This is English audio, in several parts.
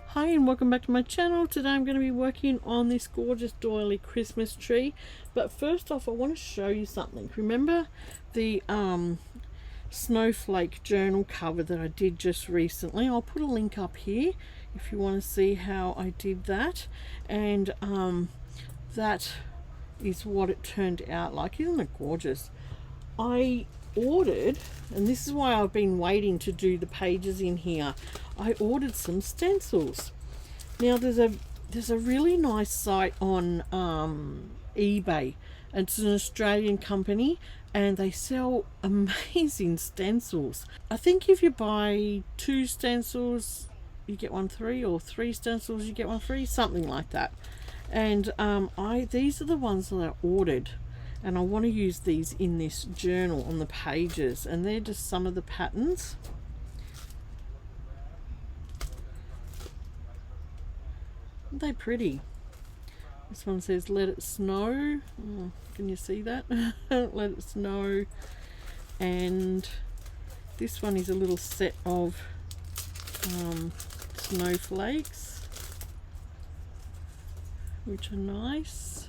Hi and welcome back to my channel. Today I'm going to be working on this gorgeous doily Christmas tree. But first off, I want to show you something. Remember the snowflake journal cover that I did just recently? I'll put a link up here if you want to see how I did that. And that is what it turned out like. Isn't it gorgeous? I ordered, and this is why I've been waiting to do the pages in here, I ordered some stencils. Now there's a really nice site on eBay. It's an Australian company and they sell amazing stencils. I think if you buy 2 stencils you get one free, or 3 stencils you get one free, something like that. And these are the ones that I ordered, and I want to use these in this journal on the pages, and they're just some of the patterns. Aren't they pretty? This one says let it snow. Oh, can you see that? Let it snow. And this one is a little set of snowflakes, which are nice.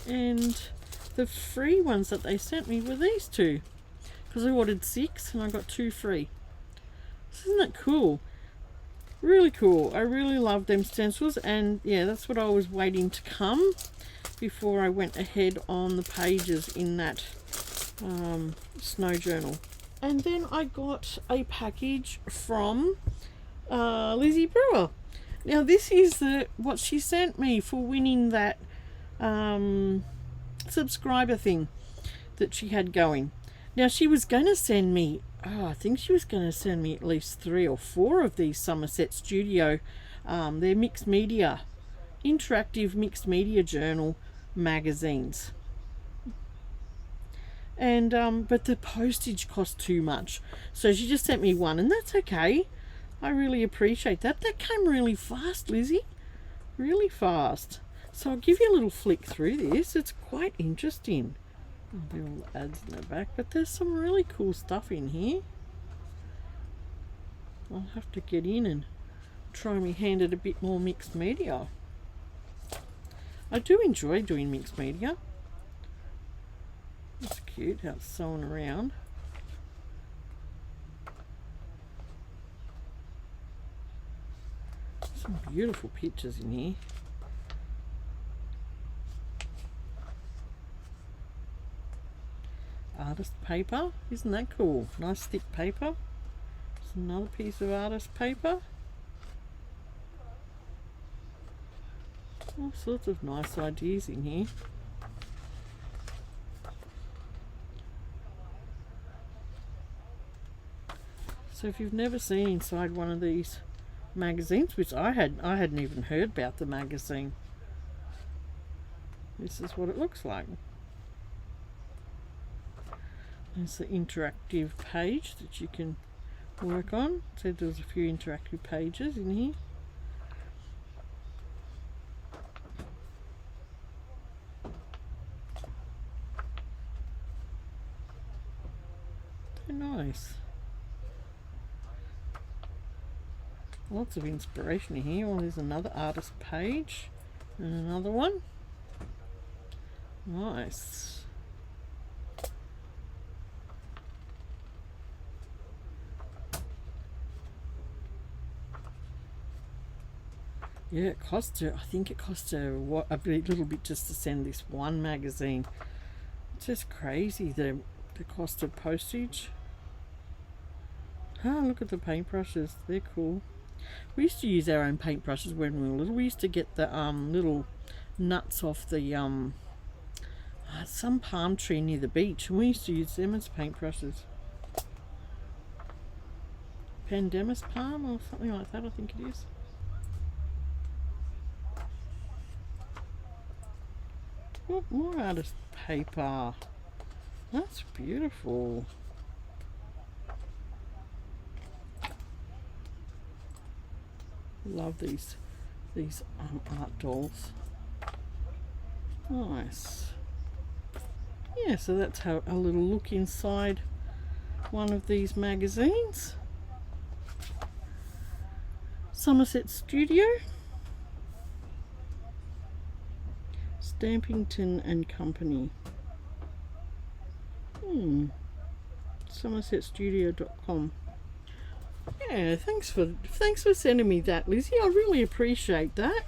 And the free ones that they sent me were these 2, because I ordered 6 and I got 2 free. Isn't that cool? Really cool. I really love them stencils, and yeah, that's what I was waiting to come before I went ahead on the pages in that snow journal. And then I got a package from Lizzi Brewer. Now this is what she sent me for winning that subscriber thing that she had going. Now she was going to send me, I think she was going to send me at least 3 or 4 of these Somerset Studio, they're mixed media, interactive mixed media journal magazines. And but the postage cost too much, so she just sent me one, and that's okay. I really appreciate that. That came really fast, Lizzie, really fast. So I'll give you a little flick through this. It's quite interesting. Little ads in the back, but there's some really cool stuff in here. I'll have to get in and try my hand at a bit more mixed media. I do enjoy doing mixed media. It's cute how it's sewn around. Some beautiful pictures in here. Artist paper, isn't that cool? Nice thick paper. There's another piece of artist paper. All sorts of nice ideas in here. So if you've never seen inside one of these magazines, which I hadn't even heard about the magazine, this is what it looks like. There's the interactive page that you can work on. So there's a few interactive pages in here. Very nice. Lots of inspiration in here. Oh, there's another artist page and another one. Nice. Yeah, it costs her, I think it costs her a little bit just to send this one magazine. It's just crazy, the cost of postage. Ah, look at the paintbrushes, they're cool. We used to use our own paintbrushes when we were little. We used to get the little nuts off the some palm tree near the beach, and we used to use them as paintbrushes. Pandemus palm or something like that, I think it is. Oh, more artist paper. That's beautiful. Love these art dolls. Nice. yeah, so that's how a little look inside one of these magazines. Somerset Studio, Stampington and Company. somersetstudio.com. Yeah, thanks for sending me that, Lizzie. I really appreciate that.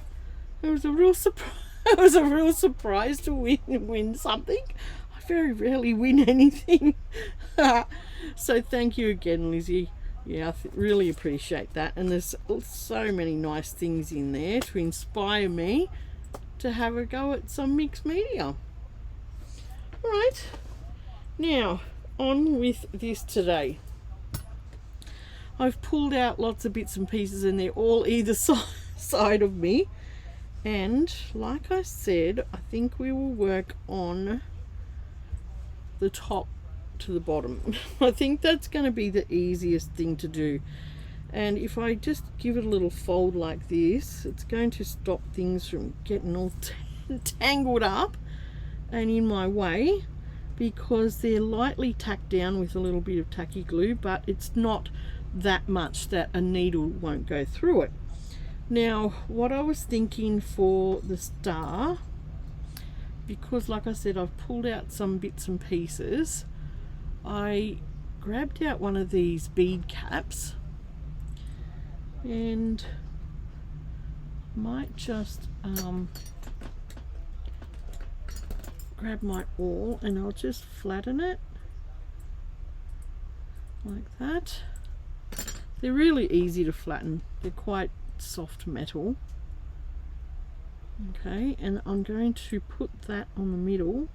It was a real surprise. It was a real surprise to win something. I very rarely win anything. So thank you again, Lizzie. Yeah, I really appreciate that. And there's so many nice things in there to inspire me to have a go at some mixed media. All right, now on with this today. I've pulled out lots of bits and pieces and they're all either side of me. And like I said, I think we will work on the top to the bottom. I think that's going to be the easiest thing to do. And if I just give it a little fold like this, it's going to stop things from getting all tangled up and in my way, because they're lightly tacked down with a little bit of tacky glue, but it's not that much that a needle won't go through it. Now, what I was thinking for the star, because like I said, I've pulled out some bits and pieces, I grabbed out one of these bead caps and might just grab my awl and I'll just flatten it like that. They're really easy to flatten. They're quite soft metal. Okay, and I'm going to put that on the middle.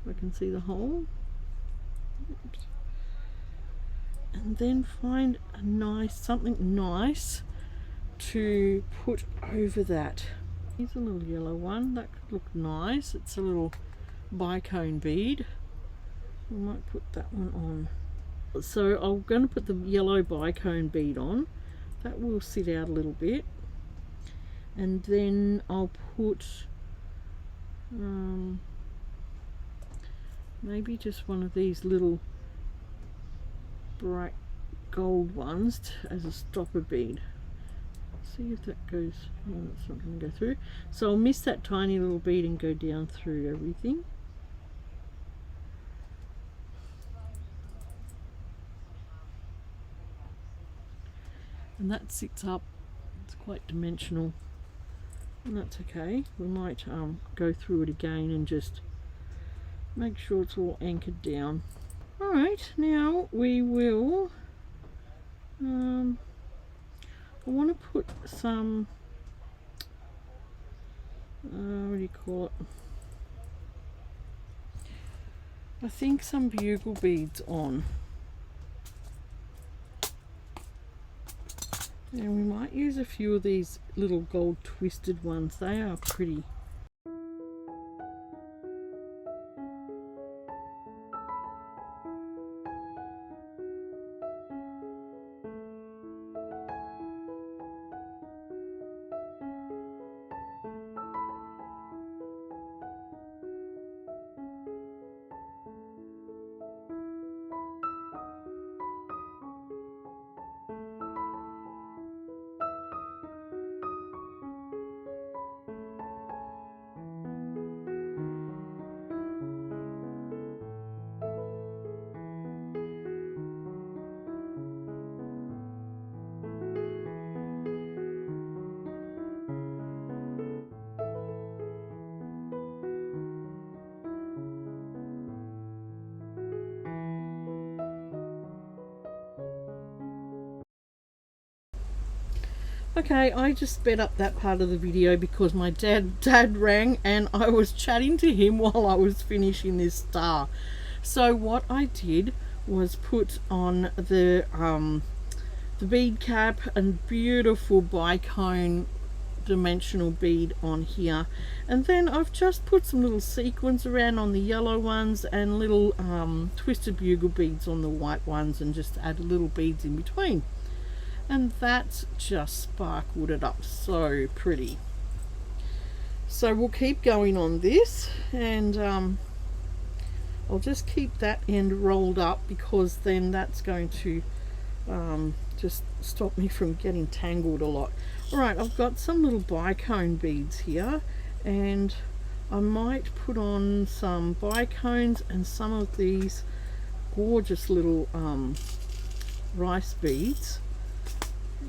I can see the hole. Oops. And then find a nice, something nice to put over that. Here's a little yellow one that could look nice. It's a little bicone bead. I might put that one on. So I'm going to put the yellow bicone bead on. That will sit out a little bit, and then I'll put maybe just one of these little bright gold ones as a stopper bead. See if that goes. No, that's not going to go through. So I'll miss that tiny little bead and go down through everything. And that sits up. It's quite dimensional, and that's okay. We might go through it again and just make sure it's all anchored down. All right, now we will I want to put some what do you call it, I think some bugle beads on. And we might use a few of these little gold twisted ones. They are pretty. Okay, I just sped up that part of the video because my dad rang and I was chatting to him while I was finishing this star. So what I did was put on the bead cap and beautiful bicone dimensional bead on here, and then I've just put some little sequins around on the yellow ones and little twisted bugle beads on the white ones, and just add little beads in between. And that's just sparkled it up so pretty. So we'll keep going on this, and I'll just keep that end rolled up, because then that's going to just stop me from getting tangled a lot. Alright, I've got some little bicone beads here, and I might put on some bicones and some of these gorgeous little rice beads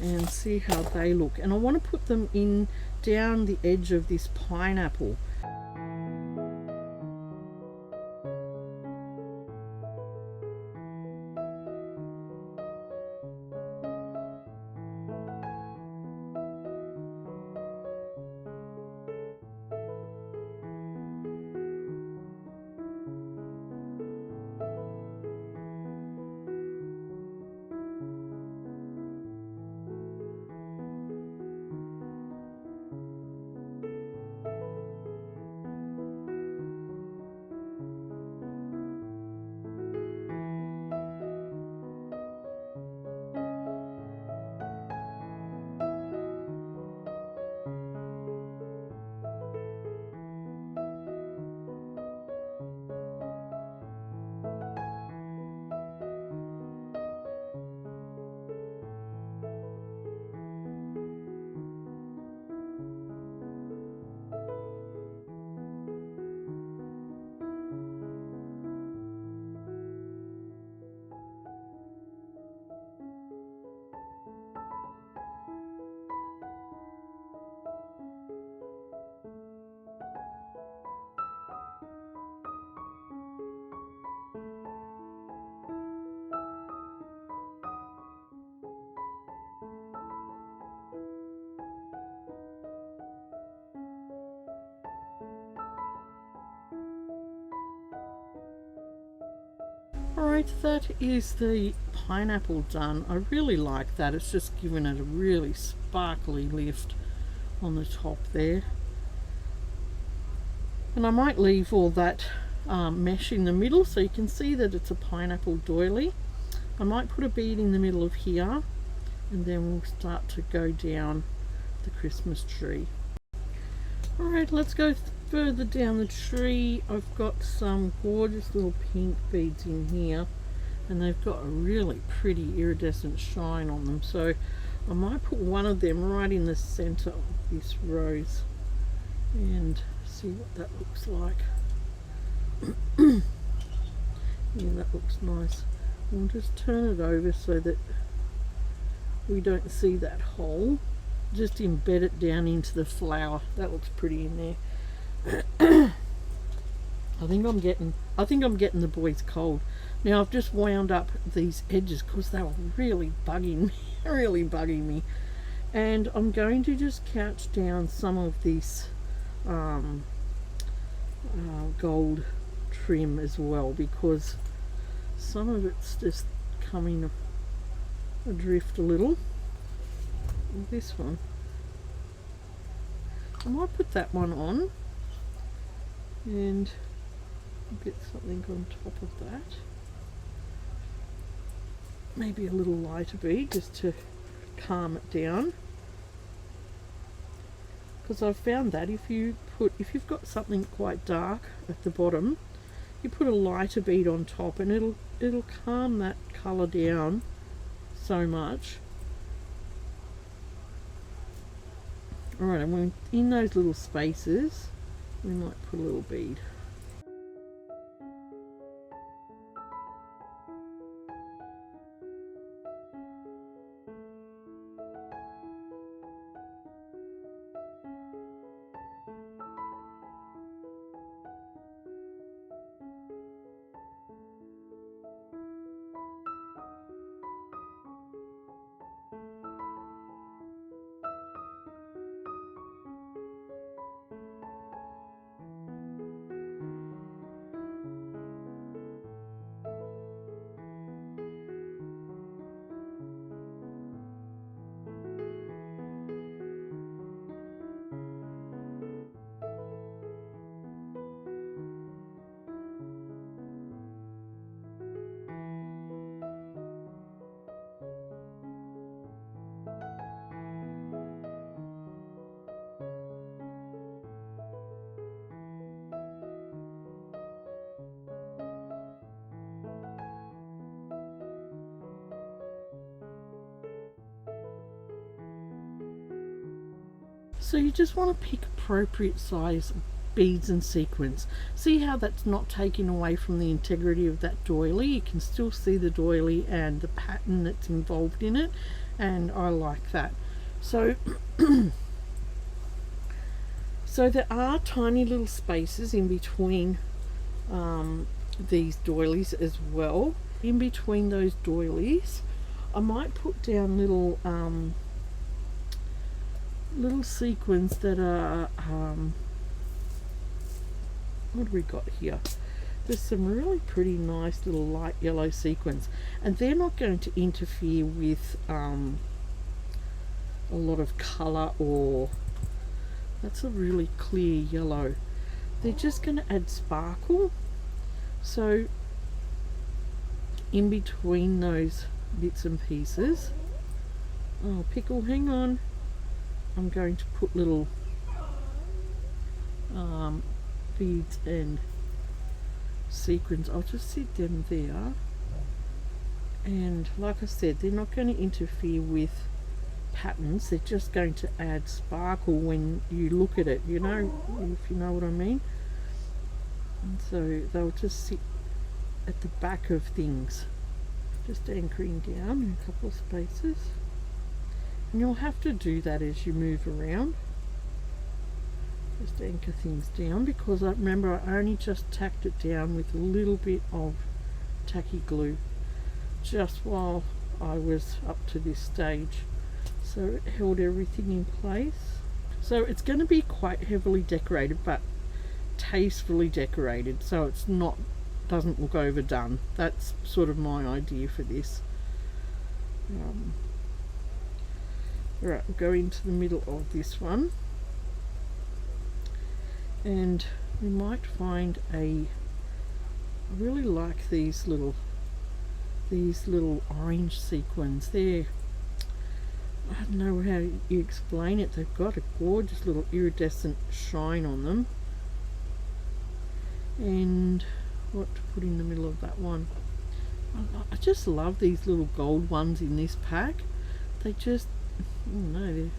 and see how they look. And I want to put them in down the edge of this pineapple. Alright, that is the pineapple done. I really like that. It's just given it a really sparkly lift on the top there. And I might leave all that mesh in the middle so you can see that it's a pineapple doily. I might put a bead in the middle of here, and then we'll start to go down the Christmas tree. Alright, let's go further down the tree. I've got some gorgeous little pink beads in here, and they've got a really pretty iridescent shine on them, so I might put one of them right in the center of this rose and see what that looks like. Yeah, that looks nice. We'll just turn it over so that we don't see that hole. Just embed it down into the flower. That looks pretty in there. I think I'm getting the boys cold. Now I've just wound up these edges because they were really bugging me, really bugging me. And I'm going to just couch down some of this gold trim as well, because some of it's just coming adrift a little. This one, I might put that one on and get something on top of that. Maybe a little lighter bead just to calm it down, because I've found that if you've got something quite dark at the bottom, you put a lighter bead on top and it'll calm that colour down so much. Alright, and when in those little spaces, we might put a little bead. So you just want to pick appropriate size beads and sequins. See how that's not taking away from the integrity of that doily? You can still see the doily and the pattern that's involved in it, and I like that. So so there are tiny little spaces in between these doilies as well. In between those doilies I might put down little little sequins that are what do we got here? There's some really pretty nice little light yellow sequins, and they're not going to interfere with a lot of colour, or that's a really clear yellow. They're just going to add sparkle. So in between those bits and pieces, oh pickle, hang on, I'm going to put little beads and sequins. I'll just sit them there, and like I said, they're not going to interfere with patterns, they're just going to add sparkle when you look at it, you know, if you know what I mean. And so they'll just sit at the back of things, just anchoring down in a couple of spaces, and you'll have to do that as you move around. Just anchor things down, because I remember I only just tacked it down with a little bit of tacky glue just while I was up to this stage, so it held everything in place. So it's going to be quite heavily decorated, but tastefully decorated, so it's not, doesn't look overdone. That's sort of my idea for this. Alright, we'll go into the middle of this one, and we might find I really like these little orange sequins. They're, I don't know how you explain it, they've got a gorgeous little iridescent shine on them. And what to put in the middle of that one? I just love these little gold ones in this pack. They just, I don't know, they're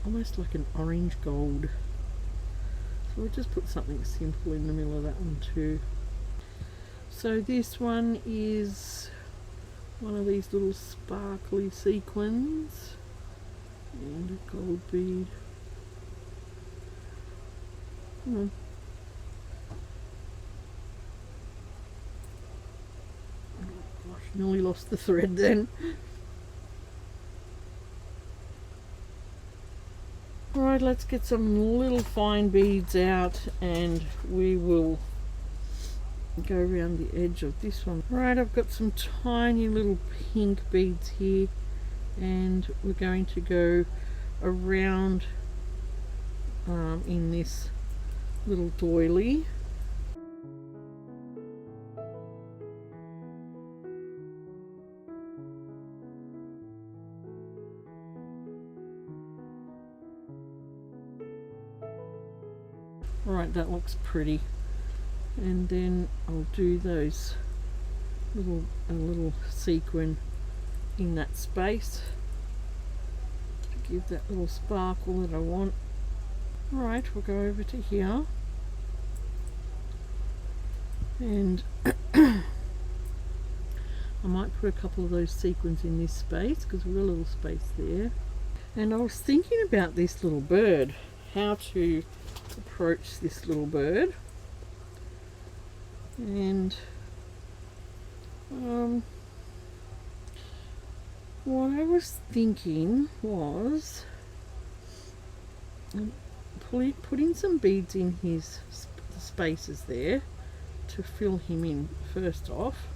almost like an orange gold. So we'll just put something simple in the middle of that one too. So this one is one of these little sparkly sequins and a gold bead. Oh gosh, nearly lost the thread then. Alright, let's get some little fine beads out, and we will go around the edge of this one. Right, I've got some tiny little pink beads here, and we're going to go around in this little doily. Right, that looks pretty. And then I'll do those a little sequin in that space to give that little sparkle that I want. Right, we'll go over to here, and I might put a couple of those sequins in this space because we've got a little space there. And I was thinking about this little bird, how to approach this little bird. And what I was thinking was putting some beads in his spaces there to fill him in first off.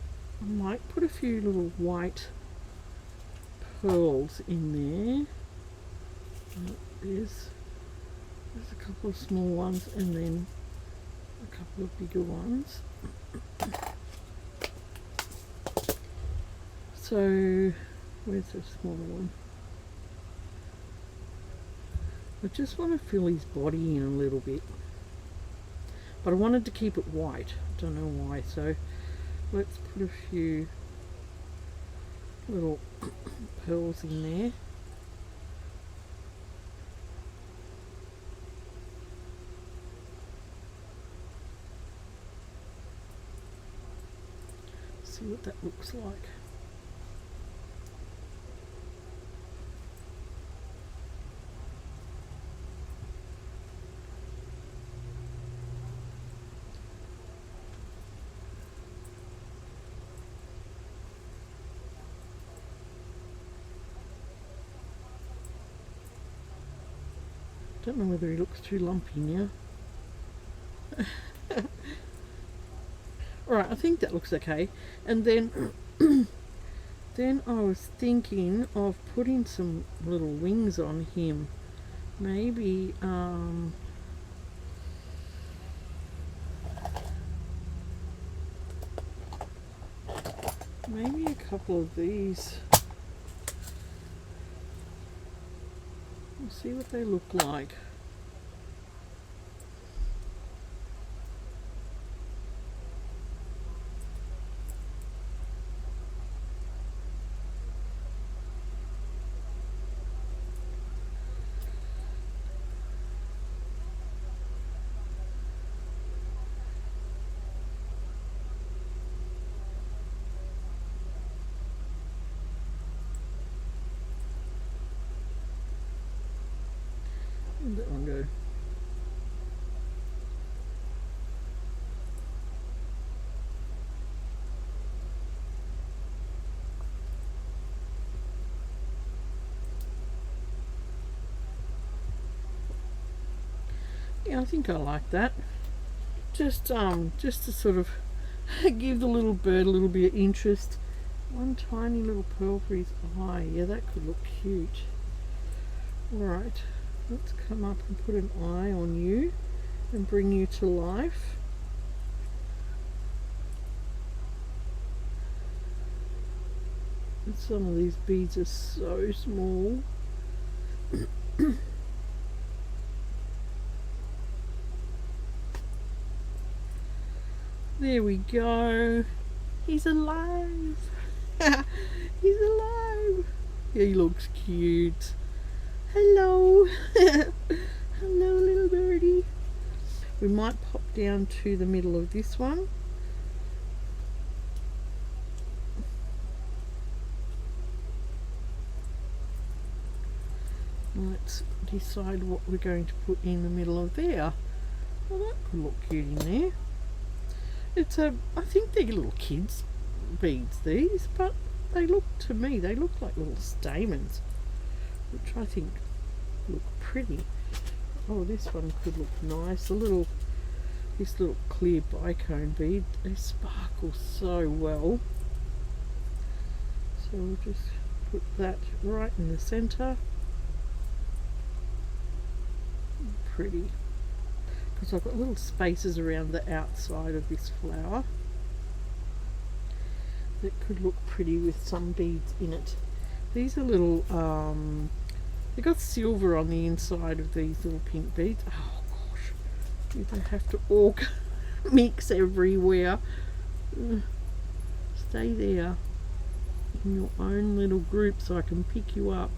I might put a few little white pearls in there. There's a couple of small ones, and then a couple of bigger ones. So where's the smaller one? I just want to fill his body in a little bit, but I wanted to keep it white. I don't know why, so let's put a few little pearls in there. See what that looks like. Don't know whether he looks too lumpy now. Alright, I think that looks okay. And then then I was thinking of putting some little wings on him. Maybe maybe a couple of these. We'll see what they look like. Where'd that one go? Yeah, I think I like that. Just to sort of give the little bird a little bit of interest. One tiny little pearl for his eye. Yeah, that could look cute. Alright, let's come up and put an eye on you and bring you to life. And some of these beads are so small. There we go. He's alive. He's alive. He looks cute. Hello. Hello, little birdie. We might pop down to the middle of this one. Let's decide what we're going to put in the middle of there. Well, that could look cute in there. It's I think they're little kids beads, these, but they look, to me, they look like little stamens, which I think look pretty. Oh, this one could look nice. This little clear bicone bead, they sparkle so well. So we'll just put that right in the center. Pretty. Because I've got little spaces around the outside of this flower that could look pretty with some beads in it. These are little, they've got silver on the inside of these little pink beads. Oh gosh, they have to all mix everywhere. Stay there in your own little group so I can pick you up.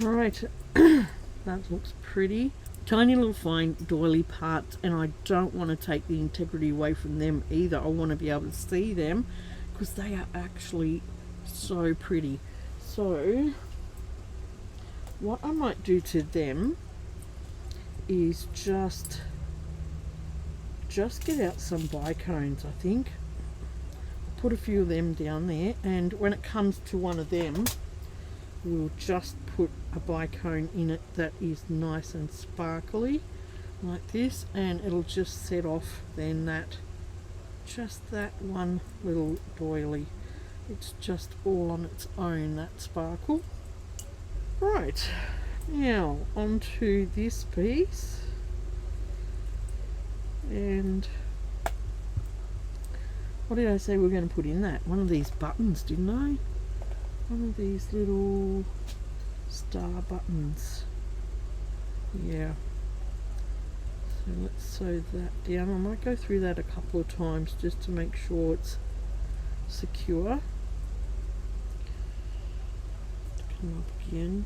Right, that looks pretty. Tiny little fine doily parts, and I don't want to take the integrity away from them either. I want to be able to see them because they are actually so pretty. So what I might do to them is just get out some bicones, I think. Put a few of them down there, and when it comes to one of them, we'll just put a bicone in it that is nice and sparkly like this, and it'll just set off then that one little doily. It's just all on its own, that sparkle. Right, now onto this piece, and what did I say we were going to put in that? One of these buttons, didn't I? One of these little star buttons. Yeah. So let's sew that down. I might go through that a couple of times just to make sure it's secure. Come up again.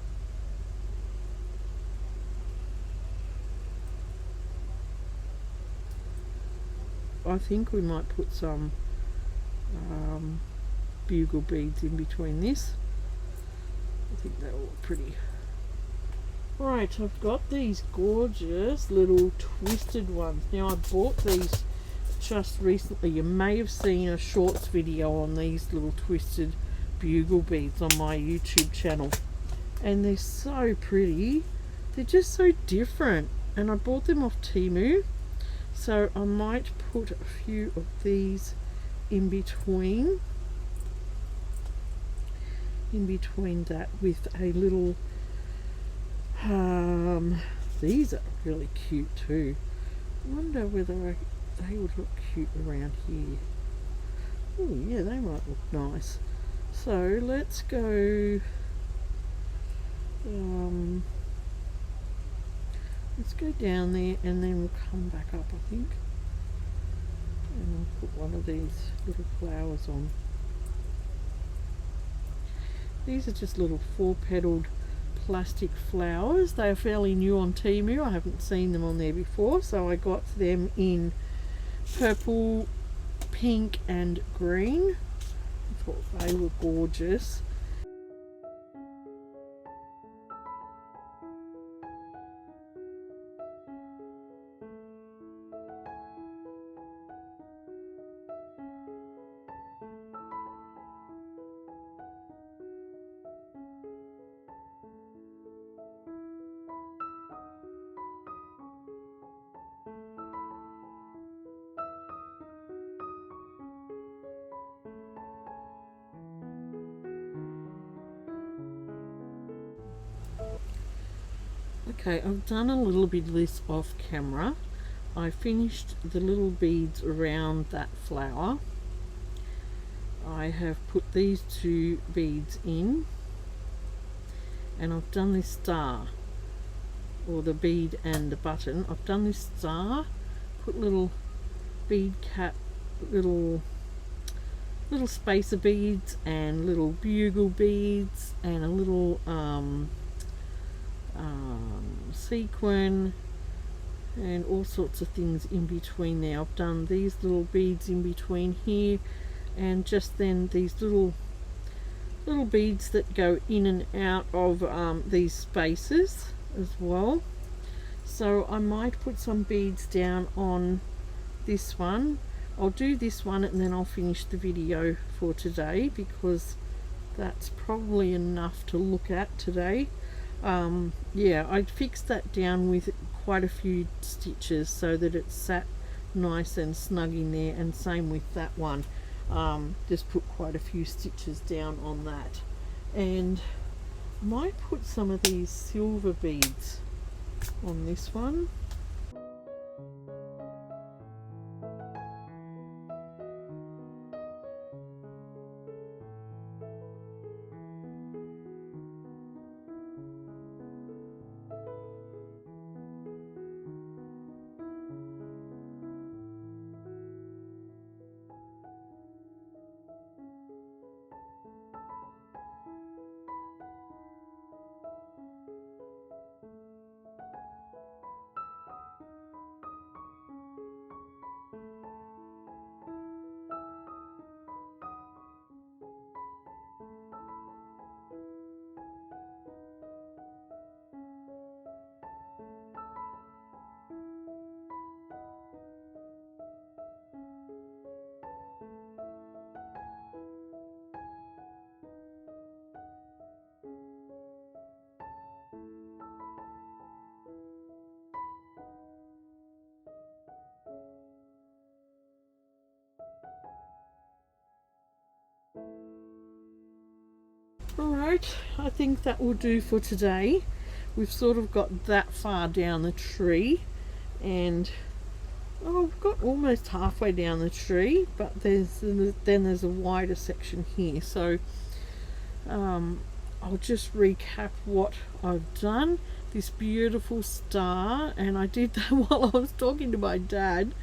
I think we might put some bugle beads in between this. I think that will look pretty. Right, I've got these gorgeous little twisted ones. Now I bought these just recently. You may have seen a shorts video on these little twisted bugle beads on my YouTube channel, and they're so pretty. They're just so different, and I bought them off Temu, so I might put a few of these in between that with a little these are really cute too. I wonder whether they would look cute around here. Oh yeah, they might look nice. So let's go let's go down there and then we'll come back up, I think, and I'll put one of these little flowers on. These are just little 4-petaled plastic flowers. They are fairly new on Temu. I haven't seen them on there before, so I got them in purple, pink and green. I thought they were gorgeous. Okay, I've done a little bit of this off camera. I finished the little beads around that flower. I have put these 2 beads in, and I've done this star, or the bead and the button. I've done this star, put little bead cap, little spacer beads and little bugle beads and a little sequin and all sorts of things in between there. I've done these little beads in between here, and just then these little beads that go in and out of these spaces as well. So I might put some beads down on this one. I'll do this one and then I'll finish the video for today, because that's probably enough to look at today. Yeah, I fixed that down with quite a few stitches so that it sat nice and snug in there, and same with that one. Just put quite a few stitches down on that, and I might put some of these silver beads on this one. Alright, I think that will do for today. We've sort of got that far down the tree, and we've got almost halfway down the tree, but then there's a wider section here. So I'll just recap what I've done. This beautiful star, and I did that while I was talking to my dad,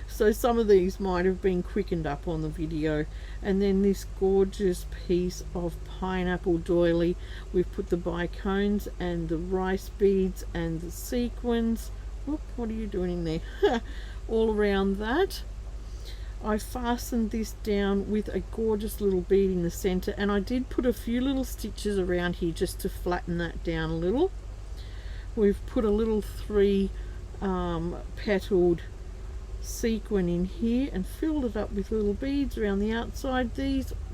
so some of these might have been quickened up on the video. And then this gorgeous piece of pineapple doily. We've put the bicones and the rice beads and the sequins. Whoop, what are you doing in there? All around that. I fastened this down with a gorgeous little bead in the center, and I did put a few little stitches around here just to flatten that down a little. We've put a little 3 petaled sequin in here and filled it up with little beads around the outside.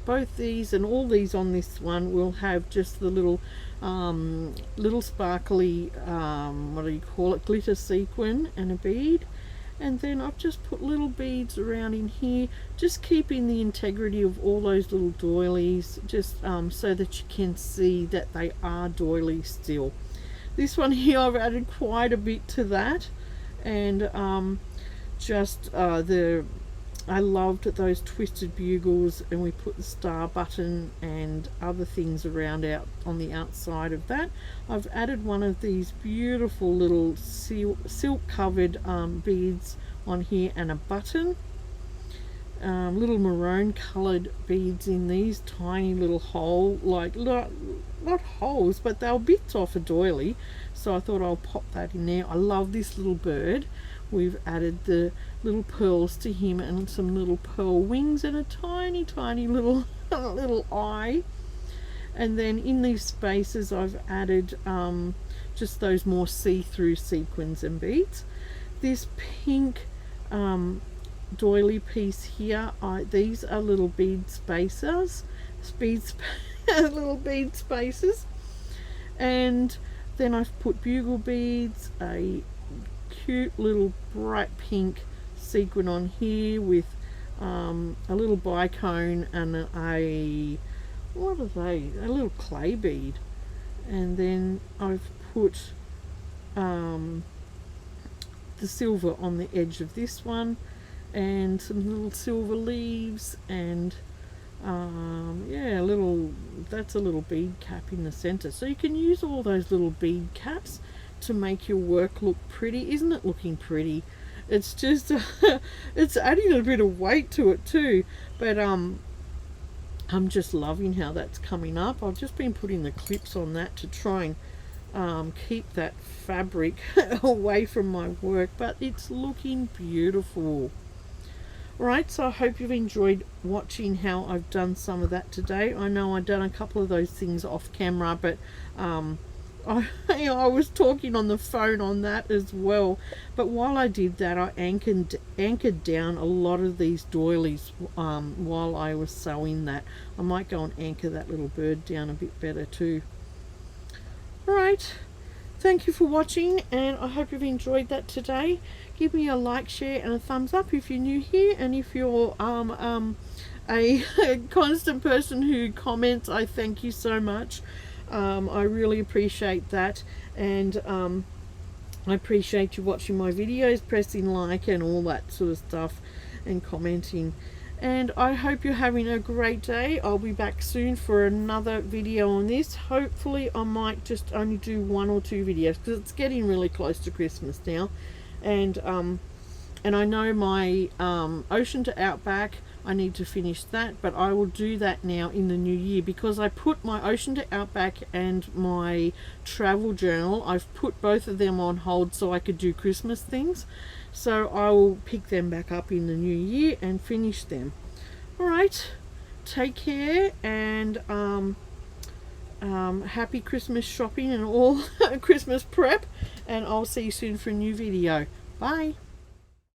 Both these and all these on this one will have just the little sparkly what do you call it, glitter sequin and a bead. And then I've just put little beads around in here, just keeping the integrity of all those little doilies, just so that you can see that they are doilies still. This one here, I've added quite a bit to that, and I loved those twisted bugles, and we put the star button and other things around out on the outside of that. I've added one of these beautiful little silk covered beads on here and a button. Little maroon colored beads in these tiny little hole, like not holes, but they were bits off a doily, so I thought I'll pop that in there. I love this little bird. We've added the little pearls to him and some little pearl wings and a tiny little little eye. And then in these spaces I've added just those more see-through sequins and beads. This pink doily piece here, these are little bead spacers, little bead spaces. And then I've put bugle beads, a cute little bright pink sequin on here with a little bicone and a little clay bead. And then I've put the silver on the edge of this one, and some little silver leaves, and yeah, that's a little bead cap in the center. So you can use all those little bead caps to make your work look pretty. Isn't it looking pretty? It's just it's adding a bit of weight to it too, but I'm just loving how that's coming up. I've just been putting the clips on that to try and keep that fabric away from my work, but it's looking beautiful. Right, so I hope you've enjoyed watching how I've done some of that today. I know I've done a couple of those things off camera, but I was talking on the phone on that as well. But while I did that, I anchored down a lot of these doilies while I was sewing that. I might go and anchor that little bird down a bit better too. Alright, thank you for watching, and I hope you've enjoyed that today. Give me a like, share and a thumbs up if you're new here, and if you're a constant person who comments, I thank you so much. I really appreciate that, and I appreciate you watching my videos, pressing like and all that sort of stuff, and commenting. And I hope you're having a great day. I'll be back soon for another video on this. Hopefully I might just only do 1 or 2 videos, because it's getting really close to Christmas now. And I know my Ocean to Outback, I need to finish that, but I will do that now in the new year, because I put my Ocean to Outback and my travel journal, I've put both of them on hold so I could do Christmas things. So I will pick them back up in the new year and finish them. Alright, take care, and happy Christmas shopping and all Christmas prep, and I'll see you soon for a new video. Bye.